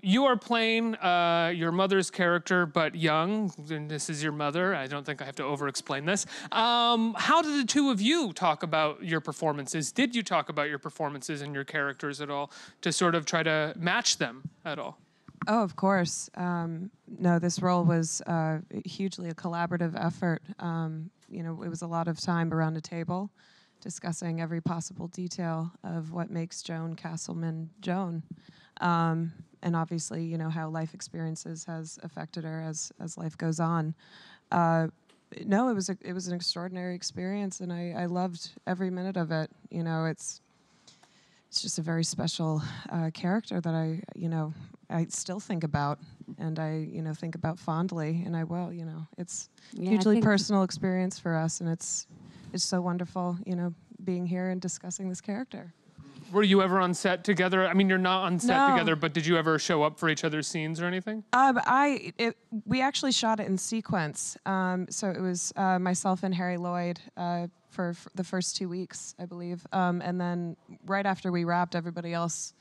you are playing your mother's character, but young, and this is your mother. I don't think I have to over-explain this. How did the two of you talk about your performances? Did you talk about your performances and your characters at all to sort of try to match them at all? Oh, of course. No, this role was hugely a collaborative effort. It was a lot of time around a table discussing every possible detail of what makes Joan Castleman Joan. And obviously, how life experiences has affected her as life goes on. No, it was an extraordinary experience, and I loved every minute of it. It's just a very special character that I still think about, and I think about fondly, and I will. It's hugely personal experience for us, and it's so wonderful, being here and discussing this character. Were you ever on set together? I mean, you're not on set No. together, but did you ever show up for each other's scenes or anything? We actually shot it in sequence. So it was myself and Harry Lloyd for the first 2 weeks, I believe. And then right after we wrapped, everybody else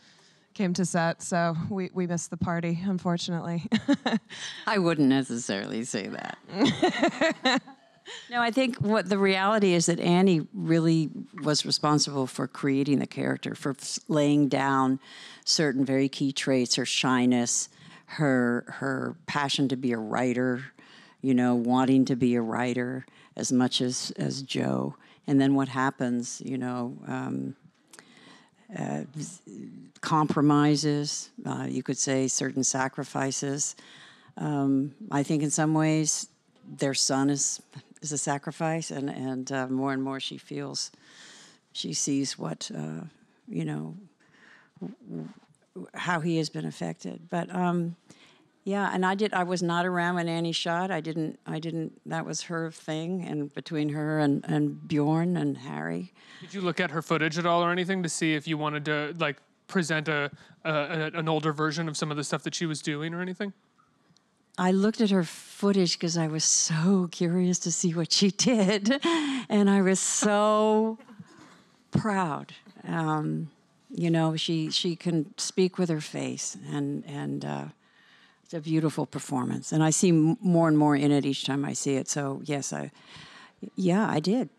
came to set. So we missed the party, unfortunately. I wouldn't necessarily say that. No, I think what the reality is that Annie really was responsible for creating the character, for laying down certain very key traits, her shyness, her passion to be a writer, wanting to be a writer as much as Joe. And then what happens, compromises, you could say certain sacrifices. I think in some ways their son is a sacrifice, and more she sees what, how he has been affected. But yeah, and I was not around when Annie shot. I didn't, that was her thing, and between her and Bjorn and Harry. Did you look at her footage at all or anything to see if you wanted to present an older version of some of the stuff that she was doing or anything? I looked at her footage because I was so curious to see what she did, and I was so proud. She can speak with her face, and it's a beautiful performance. And I see more and more in it each time I see it. So yes, I did.